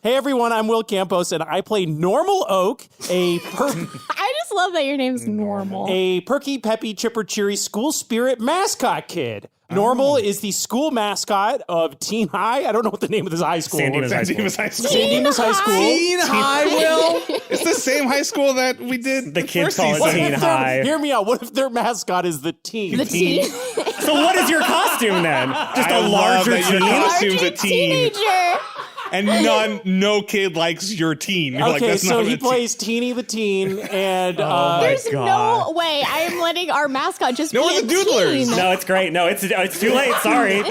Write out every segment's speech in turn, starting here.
Hey everyone, I'm Will Campos, and I play Normal Oak, I just love that your name's Normal. a perky, peppy, chipper, cheery school spirit mascot kid. Normal is the school mascot of Teen High. I don't know what the name of this high school is. San Dimas High School. San Dimas High School. Teen High, Will? It's the same high school that we did. The kids first call it season. Teen High. Hear me out. What if their mascot is the teen? The teen. So what is your costume then? Just I a love larger that your teen? costume's a teen. Teenager. And no kid likes your teen. You're like, Okay, that's so not he a plays Teeny the Teen, and There's God. no way I am letting our mascot just No, be we're a the doodlers. teen. No, it's great. No, it's too late. Sorry.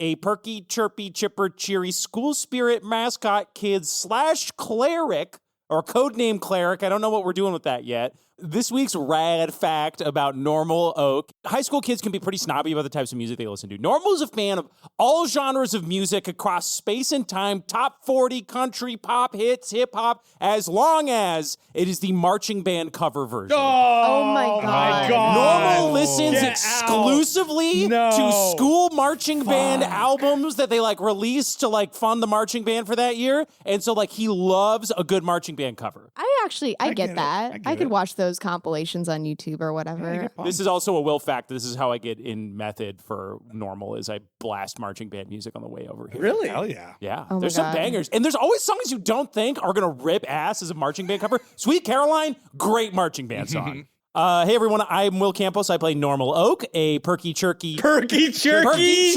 a perky, chirpy, chipper, cheery school spirit mascot kid / cleric, or codename cleric. I don't know what we're doing with that yet. This week's rad fact about Normal Oak. High school kids can be pretty snobby about the types of music they listen to. Normal is a fan of all genres of music across space and time, top 40 country, pop hits, hip-hop, as long as it is the marching band cover version. Oh my God. Normal listens Get exclusively to school marching band albums that they release to fund the marching band for that year. And so he loves a good marching band cover. I get it. that. I could watch those compilations on YouTube or whatever. This is also a Will fact. This is how I get in method for Normal is I blast marching band music on the way over here. Really? Hell yeah. Yeah. Oh my There's some God. bangers. And there's always songs you don't think are going to rip ass as a marching band cover. Sweet Caroline, great marching band song. Hey everyone, I'm Will Campos. I play Normal Oak, a perky chirky. Perky jerky.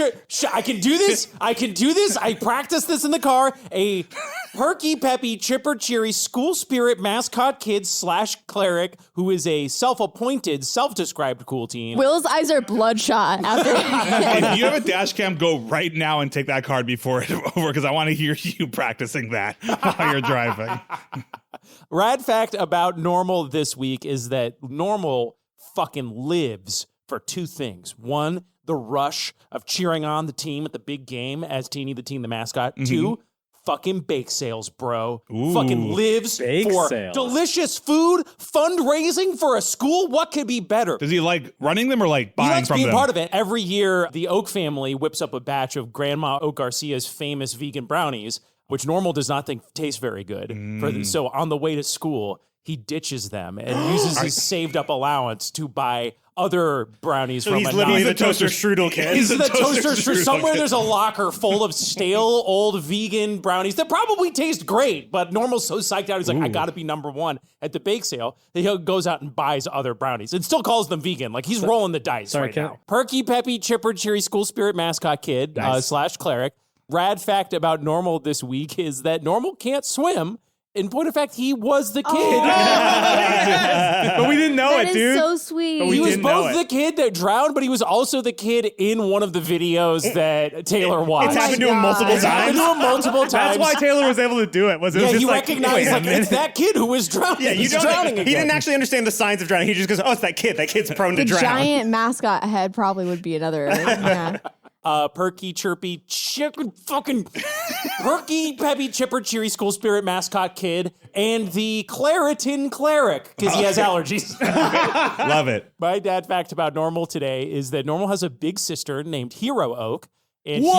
I can do this. I practice this in the car. A perky, peppy, chipper, cheery school spirit mascot kid / cleric who is a self-appointed, self-described cool teen. Will's eyes are bloodshot after. If you have a dash cam, go right now and take that card before it's over because I want to hear you practicing that while you're driving. Rad fact about Normal this week is that Normal fucking lives for two things. One, the rush of cheering on the team at the big game as Teeny the Teen, the mascot. Two, fucking bake sales, bro. Fucking lives Bake for sales. delicious food, fundraising for a school. What could be better? Does he like running them or like He buying likes from being them? part of it. Every year, the Oak family whips up a batch of Grandma Oak Garcia's famous vegan brownies, which Normal does not think taste very good. So on the way to school, he ditches them and uses his saved up allowance to buy other brownies So from he's a literally non- the toaster strudel kid. He's the toaster toaster. strudel Somewhere kid. there's a locker full of stale old vegan brownies that probably taste great, but Normal's so psyched out. He's like, I got to be number one at the bake sale. That he goes out and buys other brownies and still calls them vegan. Like he's rolling the dice right now. Perky, peppy, chipper, cheery school spirit mascot kid / cleric. Rad fact about Normal this week is that Normal can't swim. In point of fact, he was the kid. But we didn't know That it, is dude. so sweet. But we He was didn't know both it. the kid that drowned, but he was also the kid in one of the videos that Taylor watched. It's happened to him God. multiple It's happened times. to him multiple times. That's why Taylor was able to do it. Was it was Yeah, just he like, recognized wait a it's minute. that kid who was drowning. Yeah, you He's don't. drowning He again. didn't actually understand the signs of drowning. He just goes, "Oh, it's that kid. That kid's prone The to drown." giant mascot head probably would be another. Yeah. Perky, chirpy, perky, peppy, chipper, cheery school spirit mascot kid, and the Claritin cleric because he has allergies. Love it. My dad fact about Normal today is that Normal has a big sister named Hero Oak, and What?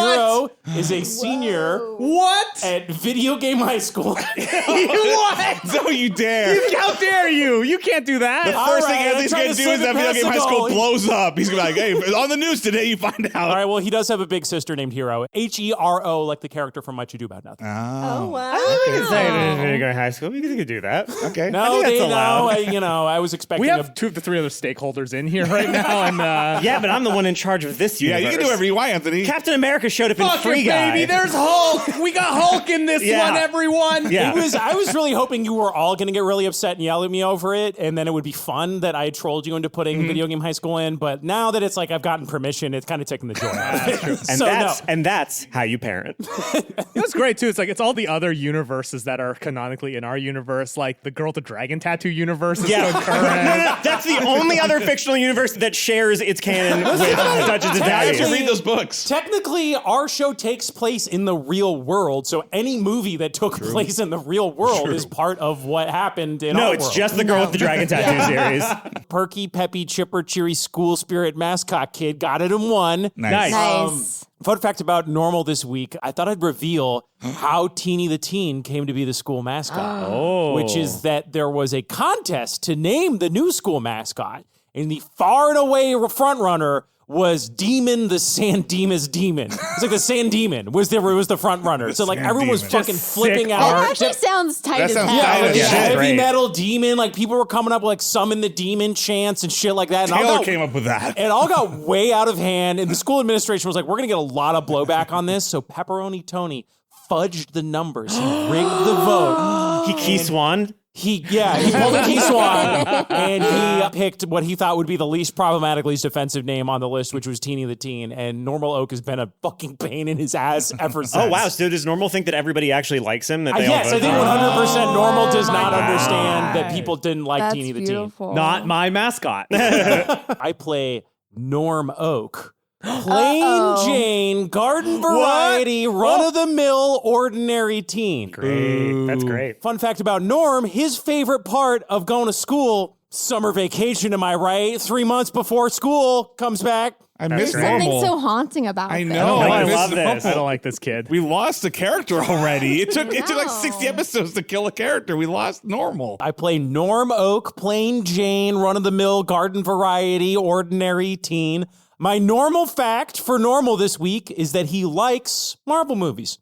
Hero is a senior What? at Video Game High School. What? Don't you dare. How dare you? You can't do that. The first thing right, Anthony's I'm going trying to to do is slip that it Video past Game the High School goal. blows up. He's going to be like, hey, on the news today, you find out. All right, well, he does have a big sister named Hero. Hero, like the character from Much Ado About Nothing. Oh wow. Going high school. You could do that. Okay. No, that's they allowed. know. I was expecting We have two of the three other stakeholders in here right now, and Yeah, but I'm the one in charge of this Yeah, universe. you can do whatever you want, Anthony. Captain America showed up in fuck Free it, Guy. baby. There's Hulk. We got Hulk in this Yeah. one, everyone. Yeah. I was really hoping you were all going to get really upset and yell at me over it, and then it would be fun that I trolled you into putting Video Game High School in. But now that it's like I've gotten permission, it's kind of taking the joy out of it. And that's how you parent. It was great too. It's all the other universes that are canonically in our universe, like the Girl with the Dragon Tattoo universe is Yeah. concurrent. No, that's the only other fictional universe that shares its canon with Dungeons and I have to Dragons. read those books. Technically, our show takes place in the real world, so any movie that took place in the real world is part of what happened in our No, world. it's just the Girl with the Dragon Tattoo series. Perky, Peppy, Chipper, Cheery, School Spirit, Mascot Kid. Got it in one. Nice. Nice. Fun fact about Normal this week, I thought I'd reveal how Teeny the Teen came to be the school mascot. Which is that there was a contest to name the new school mascot, and the far and away front runner was Demon the San Dimas Demon. It's like the San Demon was the front runner. So like San everyone was Demon. fucking Just flipping sick out. That actually sounds tight That as sounds hell. tight as Like shit. heavy Great. metal demon, like people were coming up with like summon the demon chants and shit like that. And Taylor came up with that. it all got way out of hand, and the school administration was like, we're going to get a lot of blowback on this. So Pepperoni Tony fudged the numbers. He rigged the vote. He key swan. He pulled a key swan, and he picked what he thought would be the least problematic, least offensive name on the list, which was Teeny the Teen. And Normal Oak has been a fucking pain in his ass ever since. Oh, wow. So does Normal think that everybody actually likes him? That they all Yes, I vote think for him? 100% Normal does Oh not my understand that God. people didn't like That's Teeny the Teen. beautiful. Not my mascot. I play Norm Oak. Plain Jane, garden variety, run-of-the-mill, ordinary teen. Great. That's great. Fun fact about Norm, his favorite part of going to school, summer vacation, am I right? 3 months before school comes back. I miss Something Normal. so haunting about I this. know. I miss love this. Normal. I don't like this kid. We lost a character already. It took like No. 60 episodes to kill a character. We lost Normal. I play Norm Oak, plain Jane, run-of-the-mill, garden variety, ordinary teen. My normal fact for Normal this week is that he likes Marvel movies.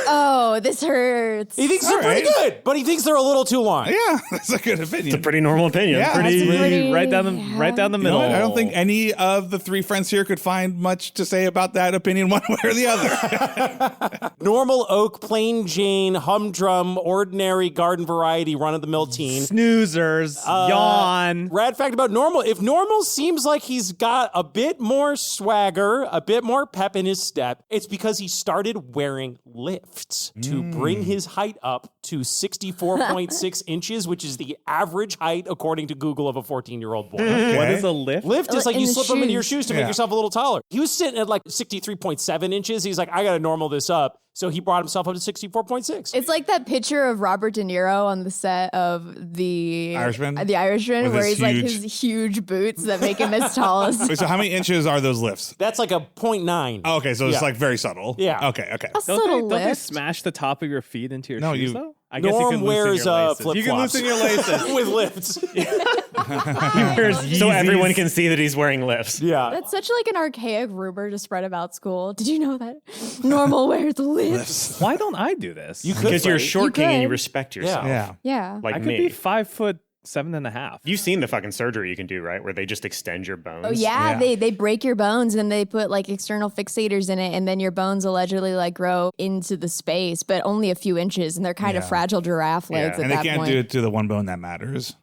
Oh, this hurts. He thinks they're pretty right. good, but he thinks they're a little too long. Yeah, that's a good opinion. It's a pretty normal opinion. Yeah. Pretty. That's pretty- right down the You know middle. what? I don't think any of the three friends here could find much to say about that opinion one way or the other. Normal Oak, plain Jane, humdrum, ordinary, garden variety, run-of-the-mill teen. Snoozers, yawn. Rad fact about Normal, if Normal seems like he's got a bit more swagger, a bit more pep in his step, it's because he started wearing lifts to bring his height up to 64.6 inches, which is the average height, according to Google, of a 14-year-old boy. What is a lift? Lift is like In you the slip them into your shoes. shoes to make yourself a little taller. He was sitting at like 63.7 inches. He's like, I got to normal this up. So he brought himself up to 64.6. It's like that picture of Robert De Niro on the set of The Irishman? The Irishman, With where his he's like huge- his huge boots that make him as tall as. Wait, so how many inches are those lifts? That's like a 0.9. Oh, okay, so it's Yeah. like very subtle. Yeah. Okay. A Don't subtle they lift. smash the top of your feet into your No, shoes, you- though? I guess you Norm can wears loosen your laces. flip-flops. You can loosen your laces. With lifts. He wears So Yeezys. everyone can see that he's wearing lifts. Yeah. That's such like an archaic rumor to spread about school. Did you know that? Normal wears lifts. Why don't I do this? You could, Because you're a Freddie. short You king and you could. respect yourself. Yeah. Yeah. Like I could me. be 5'7.5". You've seen the fucking surgery you can do, right? Where they just extend your bones. Oh yeah, Yeah. they break your bones and they put like external fixators in it, and then your bones allegedly like grow into the space, but only a few inches, and they're kind of Yeah. fragile giraffe legs Yeah. at And they that can't point. do it to the one bone that matters.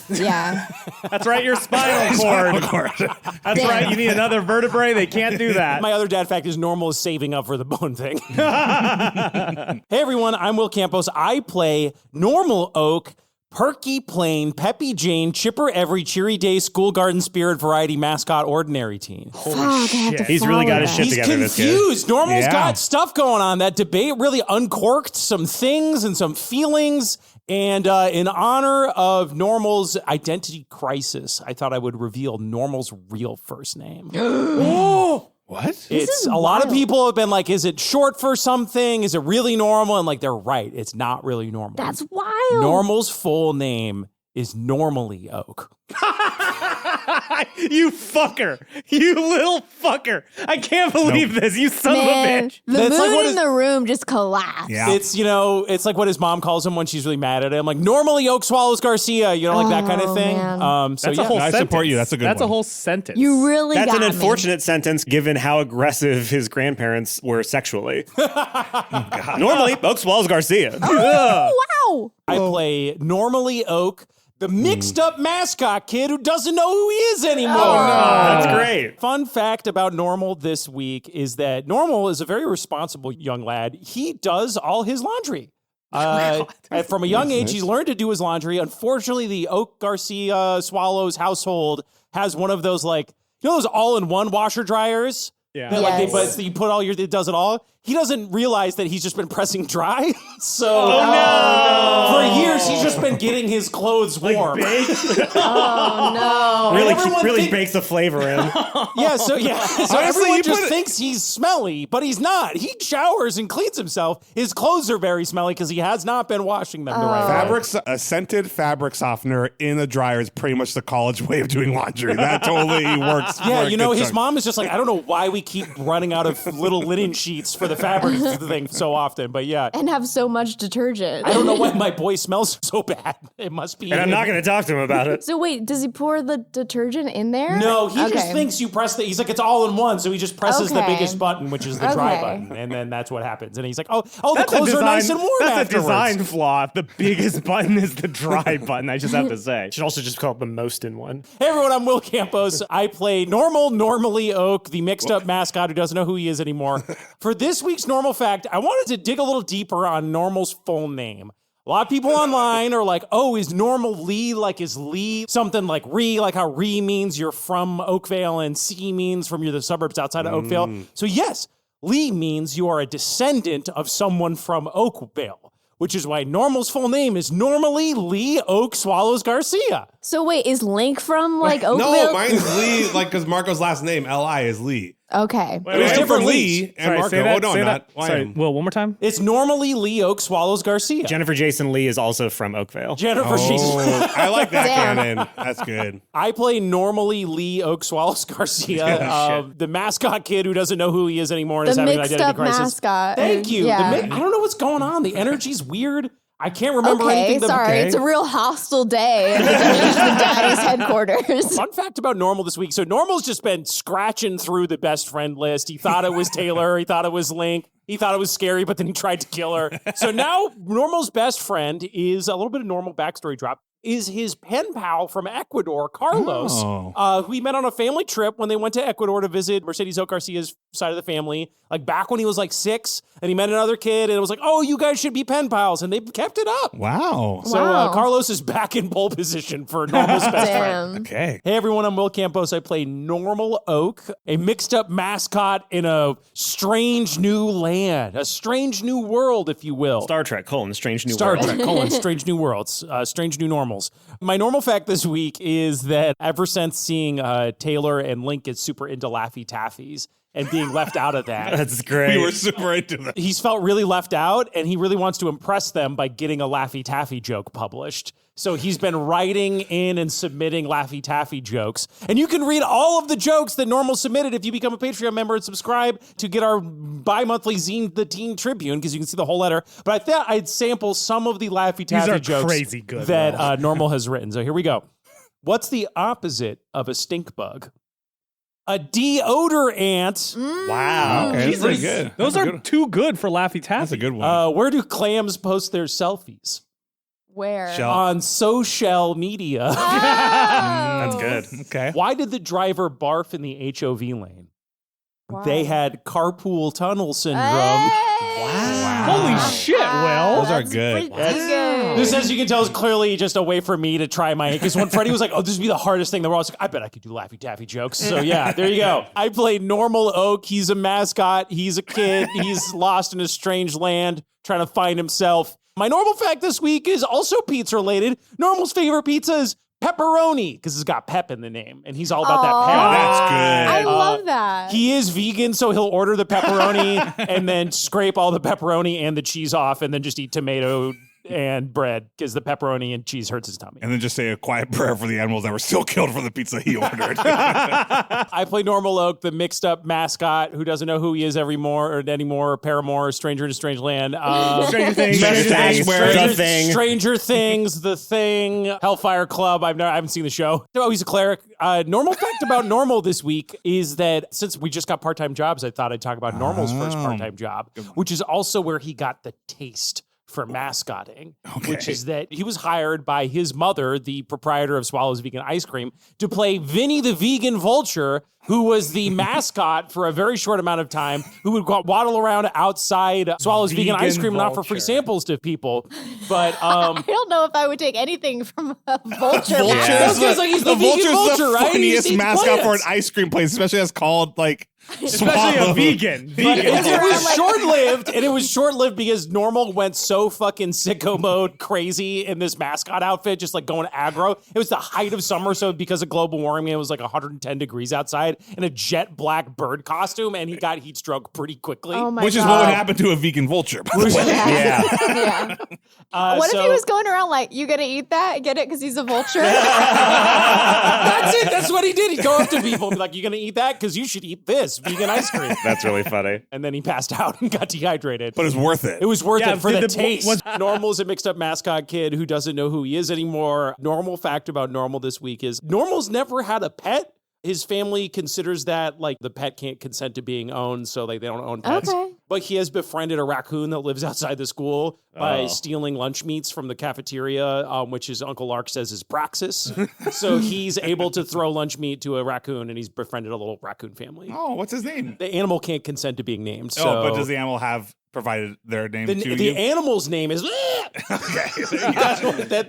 Yeah, That's right, your spinal cord. That's Damn. right, you need another vertebrae. They can't do that. My other dad fact is Normal is saving up for the bone thing. Hey everyone, I'm Will Campos. I play Normal Oak, Perky Plain, Peppy Jane, Chipper Every, Cheery Day, School Garden Spirit Variety Mascot Ordinary Teen. Fuck, I have to He's really follow got his that. shit He's together, this kid. confused. Normal's Yeah. got stuff going on. That debate really uncorked some things and some feelings. And in honor of Normal's identity crisis, I thought I would reveal Normal's real first name. What? It's is a lot of wild. people have been like, is it short for something? Is it really normal? And like, they're right. It's not really normal. That's wild. Normal's full name is Normally Oak. You fucker. You little fucker. I can't believe this. You son of a Man, bitch. the That's mood like what in is- the room just collapsed. Yeah. It's, it's like what his mom calls him when she's really mad at him. Like, normally Oak swallows Garcia, like that kind of Oh, thing. man. So That's yeah. a whole I sentence. support you. That's a good That's one. a whole sentence. You really That's got an me. unfortunate sentence given how aggressive his grandparents were sexually. Normally, Oak swallows Garcia. Oh, wow. I play Normally Oak, the mixed up mascot kid who doesn't know who he is anymore. That's great. Fun fact about Normal this week is that Normal is a very responsible young lad. He does all his laundry. And from a young age, he's learned to do his laundry. Unfortunately, the Oak Garcia Swallows household has one of those, like, those all-in-one washer dryers? Yeah. That, like, Yes. but you put all your, it does it all. He doesn't realize that he's just been pressing dry. So for years, guess he's just been getting his clothes warm. Oh, no. Really bakes the flavor in. So Honestly, everyone you just put it- thinks he's smelly, but he's not. He showers and cleans himself. His clothes are very smelly because he has not been washing them the right way. A scented fabric softener in the dryer is pretty much the college way of doing laundry. That totally works. Yeah, for a you know, good his chunk. mom is just like, I don't know why we keep running out of little linen sheets for the fabric thing so often, but yeah. And have so much detergent. I don't know why my boy smells so bad. It must be. And I'm not going to talk to him about it. So wait, does he pour the detergent in there? No, he just Okay. thinks you press he's like, it's all in one. So he just presses the Okay. biggest button, which is the dry Okay. button. And then that's what happens. And he's like, the That's a clothes are nice and warm That's afterwards. a design flaw. The biggest button is the dry button, I just have to say. Should also just call it the most in one. Hey everyone, I'm Will Campos. I play normally Oak, the mixed up mascot who doesn't know who he is anymore. For this week's normal fact, I wanted to dig a little deeper on Normal's full name. A lot of people online are like, oh, is Normal Lee like is Lee something like Ree, like how Ree means you're from Oakvale and C means from you're the suburbs outside of Oakvale. So yes, Lee means you are a descendant of someone from Oakvale, which is why Normal's full name is normally Lee Oak Swallows Garcia. So wait, is Link from like Oakville? No, mine's Lee, like, because Marco's last name, L.I., is Lee. Okay. It was different different Lee and Marco. say that, Oh, no, say I'm that. not. Well, I Sorry, am. Will, one more time. It's normally Lee Oak Swallows Garcia. Jennifer Jason Lee is also from Oakvale. Jennifer, she's... Oh, I like that Damn. canon. That's good. I play normally Lee Oak Swallows Garcia, the mascot kid who doesn't know who he is anymore and The is having an mixed identity up crisis. mascot. Thank you. Yeah. I don't know what's going on. The energy's weird. I can't remember Okay, anything. sorry. It's a real hostile day at the Daddies headquarters. Fun fact about Normal this week. So Normal's just been scratching through the best friend list. He thought it was Taylor. He thought it was Link. He thought it was Scary, but then he tried to kill her. So now Normal's best friend is a little bit of Normal backstory drop. Is his pen pal from Ecuador, Carlos, who he met on a family trip when they went to Ecuador to visit Mercedes Oak Garcia's side of the family, like back when he was like 6, and he met another kid, and it was like, oh, you guys should be pen pals, and they've kept it up. Wow. So Wow. Carlos is back in pole position for Normal's best friend. Damn. Okay. Hey everyone, I'm Will Campos. I play Normal Oak, a mixed up mascot in a strange new land, a strange new world, if you will. Star Trek, Strange New Star World. Trek, Strange New Worlds, Strange New Normals. My normal fact this week is that ever since seeing Taylor and Link get super into Laffy Taffies and being left out of that, That's great. We were super into that. he's felt really left out, and he really wants to impress them by getting a Laffy Taffy joke published. So he's been writing in and submitting Laffy Taffy jokes. And you can read all of the jokes that Normal submitted if you become a Patreon member and subscribe to get our bi-monthly zine, The Teen Tribune, because you can see the whole letter. But I thought I'd sample some of the Laffy Taffy are jokes crazy good, that Normal has written. So here we go. What's the opposite of a stink bug? A deodorant. Wow. Okay, that's pretty good. Those That's a are good- too good for Laffy Taffy. That's a good one. Where do clams post their selfies? Where? Shell. On social media. That's good. Okay. Why did the driver barf in the HOV lane? Why? They had carpool tunnel syndrome. Holy shit, Will. Those are That's good. pretty good. This, as you can tell, is clearly just a way for me to try my... Because when Freddie was like, oh, this would be the hardest thing in the world, I was like, I bet I could do Laffy Taffy jokes. So yeah, there you go. I play Normal Oak. He's a mascot. He's a kid. He's lost in a strange land, trying to find himself. My normal fact this week is also pizza related. Normal's favorite pizza is pepperoni, because it's got pep in the name, and he's all about that Aw. pep. That's good. I love that. He is vegan, so he'll order the pepperoni and then scrape all the pepperoni and the cheese off and then just eat tomato and bread because the pepperoni and cheese hurts his tummy. And then just say a quiet prayer for the animals that were still killed for the pizza he ordered. I play Normal Oak, the mixed up mascot who doesn't know who he is anymore, Paramore, Stranger in a Strange Land. Stranger Things. Stranger Things. Stranger Things, The Thing, Hellfire Club. I haven't seen the show. Oh, he's a cleric. Normal fact about Normal this week is that since we just got part-time jobs, I thought I'd talk about Normal's first part-time job, which is also where he got the taste for mascotting, which is that he was hired by his mother, the proprietor of Swallow's Vegan Ice Cream, to play Vinnie the Vegan Vulture, who was the mascot for a very short amount of time, who would waddle around outside Swallow's Vegan Ice Cream and offer free samples to people. But I don't know if I would take anything from a vulture. Vulture. That's 'cause, like, he's the vegan Vulture's vulture, the right? funniest He eats mascot for an plants. ice cream place, especially as called like Especially a vegan. It was short-lived, and it was short-lived because Normal went so fucking sicko mode crazy in this mascot outfit, just like going aggro. It was the height of summer, so because of global warming, it was like 110 degrees outside in a jet black bird costume, and he got heat stroke pretty quickly. Oh my Which God. is what would happen to a vegan vulture, by the way. Yeah. What if he so- was going around like, you gonna eat that? Get it? Because he's a vulture? That's it. That's what he did. He'd go up to people and be like, you gonna eat that? Because you should eat this vegan ice cream. That's really funny. And then he passed out and got dehydrated. But it's worth it. It was worth Yeah, it for did the the- taste. Normal's a mixed up mascot kid who doesn't know who he is anymore. Normal fact about Normal this week is Normal's never had a pet. His family considers that like the pet can't consent to being owned, so like they don't own pets. Okay. But he has befriended a raccoon that lives outside the school by stealing lunch meats from the cafeteria, which his Uncle Lark says is praxis. So he's able to throw lunch meat to a raccoon, and he's befriended a little raccoon family. Oh, what's his name? The animal can't consent to being named. So Oh, but does the animal have provided their name to the you? animal's name is.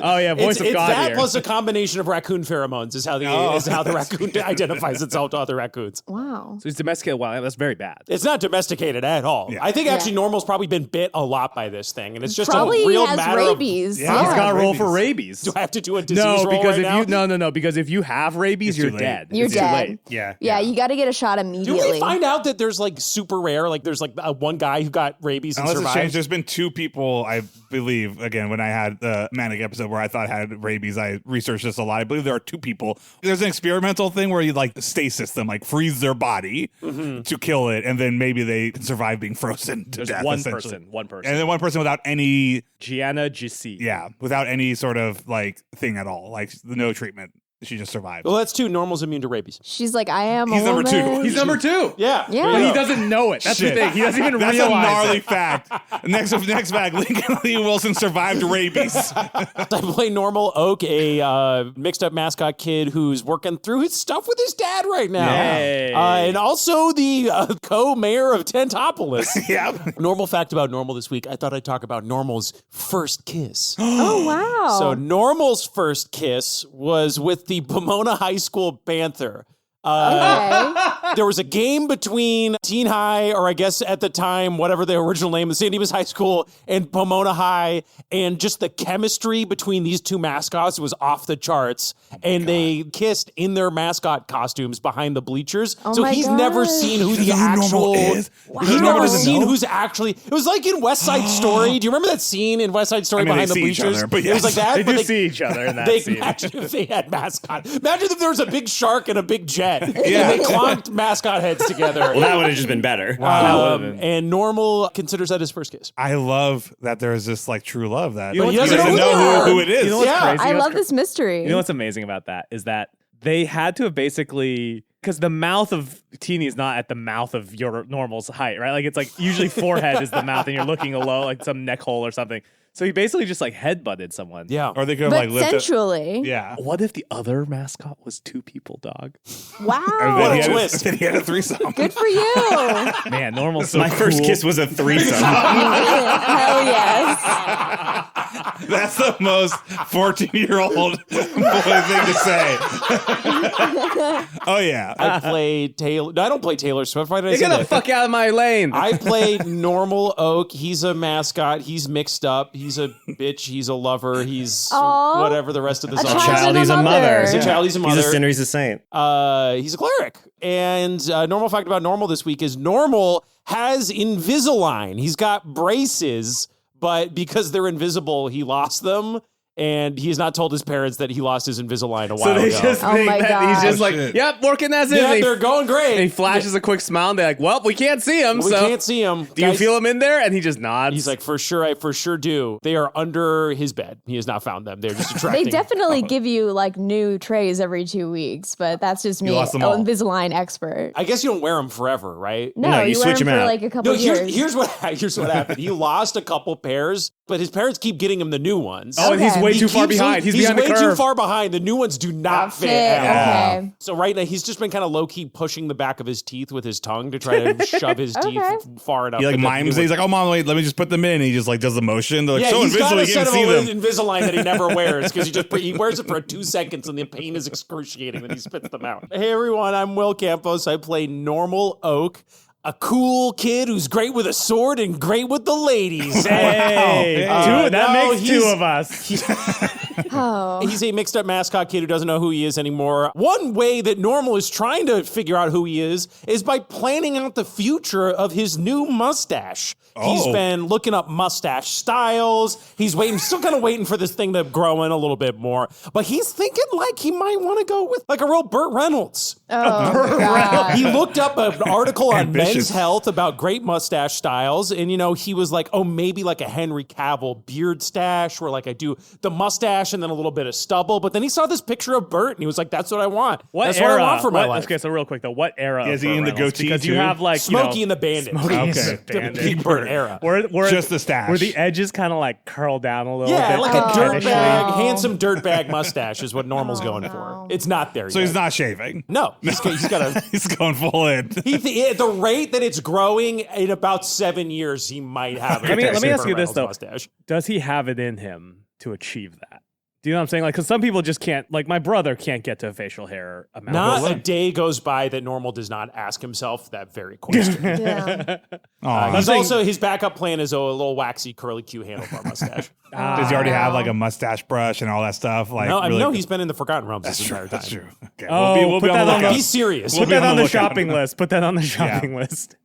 Oh, yeah, voice of it's God that here. plus a combination of raccoon pheromones is how the raccoon identifies itself to other raccoons. Wow. So he's domesticated wild. That's very bad. It's not domesticated at all. Yeah. I think actually Normal's probably been bit a lot by this thing, and it's just Probably a real has matter rabies. Yeah. He's got to roll Rabies. for rabies. Do I have to do a disease No, roll because right if now? you no, because if you have rabies, It's you're too late. dead. You're It's dead. Too late. Yeah. Yeah, you got to get a shot Do immediately. we find out that there's like super rare, like there's like one guy who got rabies and Unless it's changed, survived? there's been two people, I believe, again, when I had the manic episode where I thought I had rabies, I researched this a lot. I believe there are two people. There's an experimental thing where you like stasis them, like freeze their body to kill it, and then maybe they can survive being frozen to There's death. one essentially. person. And then one person without any, Gianna Gissi. yeah, without any sort of like thing at all, like no treatment. She just survived. Well, that's two. Normal's immune to rabies. She's like, I am He's a number woman. two. He's number 2. Yeah. Yeah. there But you he go. doesn't know it. That's Shit. the thing. He doesn't even That's realize a gnarly it. fact. Next fact, Lincoln Lee Wilson survived rabies. I play Normal Oak, a mixed up mascot kid who's working through his stuff with his dad right now. Yay. And also the co-mayor of Tentopolis. Yep. Normal fact about Normal this week. I thought I'd talk about Normal's first kiss. Oh, wow. So Normal's first kiss was with the Pomona High School Panther. Okay. There was a game between Teen High, or I guess at the time, whatever the original name was, San Dimas High School and Pomona High, and just the chemistry between these two mascots was off the charts. And they kissed in their mascot costumes behind the bleachers. Oh so my he's God. never seen who the know who Normal actual. is? He's Normal never doesn't seen know? who's actually. It was like in West Side Story. Do you remember that scene in West Side Story I mean, behind they the see each bleachers? other, but It was yes. like that. They but do see each other in that they scene. imagine if they had mascot. Imagine if there was a big shark and a big jet. Yeah. And they clonked mascot heads together. Well, that would have just been better. Wow. And Normal considers that his first kiss. I love that there's this like true love that know he what's doesn't crazy? know who it is. You know what's Yeah. crazy? I You know what's love this mystery. You know what's amazing about that is that they had to have basically, because the mouth of Teeny is not at the mouth of your Normal's height, right? Like it's like usually forehead is the mouth and you're looking low, like some neck hole or something. So he basically just like headbutted someone. Yeah. Or they could have but like lifted. sensually. Yeah. What if the other mascot was 2 people, dog? Wow. And What then a he had twist. Then he had a threesome. Good for you. Man, Normal's so My first cool. kiss was a threesome. Hell yes. That's the most 14-year-old boy thing to say. Oh yeah. I play Taylor. No, I don't play Taylor Swift. Why did I say Get the that? fuck out of my lane. I play Normal Oak. He's a mascot. He's mixed up. He's a bitch. He's a lover. He's Aw. whatever the rest of the A song. child Child, and he's a mother. He's a child. He's a mother. He's a sinner, he's a saint. He's a cleric. And normal fact about Normal this week is Normal has Invisalign. He's got braces, but because they're invisible, he lost them. And he has not told his parents that he lost his Invisalign a while so they ago. just Oh think my that he's God. just like, Shit. yep, working as yeah, is. they're going great. And he flashes a quick smile and they're like, well, we can't see him. We so can't see him. do you feel him in there? And he just nods. He's like, for sure, I for sure do. They are under his bed. He has not found them. They're just They attracting. definitely give you like new trays every 2 weeks, but that's just me, lost them all. Invisalign expert. I guess you don't wear them forever, right? No, No, you you wear switch them them for out. like a couple No, years. here's what happened. He lost a couple pairs, but his parents keep getting him the new ones. oh, and he's Okay. way he too far keeps behind. He's He's behind the way too curve. far behind. The new ones do not fit. Fit. At all. Okay. So right now, he's just been kind of low-key pushing the back of his teeth with his tongue to try to shove his teeth far enough. He like that the mimes new it. He's like, oh, mom, wait, let me just put them in. He just like does the motion. They're like, so he's got invisible, a you set can't of see them. Invisalign that he never wears because he wears it for 2 seconds and the pain is excruciating when he spits them out. Hey everyone, I'm Will Campos. I play Normal Oak, a cool kid who's great with a sword and great with the ladies. Hey, that makes two of us. Oh. He's a mixed up mascot kid who doesn't know who he is anymore. One way that Normal is trying to figure out who he is by planning out the future of his new mustache. He's been looking up mustache styles. He's still kind of waiting for this thing to grow in a little bit more. But he's thinking like he might want to go with like a real Burt Reynolds. Oh, God. He looked up an article on Ambitious. Men's Health about great mustache styles. And, he was like, oh, maybe like a Henry Cavill beard stash where like I do the mustache and then a little bit of stubble. But then he saw this picture of Burt and he was like, that's what I want. That's what I want for my life. Okay, so real quick though, what era? Is of he in the Burt Reynolds? goatee Because you too? have like Smokey and the Bandit. Smokey and Okay. the Bandit. The Big Burt era. Where Just the stash. Where the edges kind of like curl down a little bit. Yeah, like a cartoonishly. dirtbag, handsome dirtbag mustache is what Normal's going no. for. It's not there So yet. he's not shaving. No, he's got a... He's going full in. At the rate that it's growing, in about 7 years, he might have it. Let me ask you this Reynolds though: mustache. does he have it in him to achieve that? Do you know what I'm saying? Like, because some people just can't. Like, my brother can't get to a facial hair amount. Not a day goes by that Normal does not ask himself that very question. Yeah. His backup plan is a little waxy curly Q handlebar mustache. Does he already have like a mustache brush and all that stuff? Like, No, he's been in the Forgotten Realms this entire time. That's true. Okay, Oh, we'll put be on that the on the- lookout. He's serious. Put that on the lookout. shopping list. Put that on the shopping list.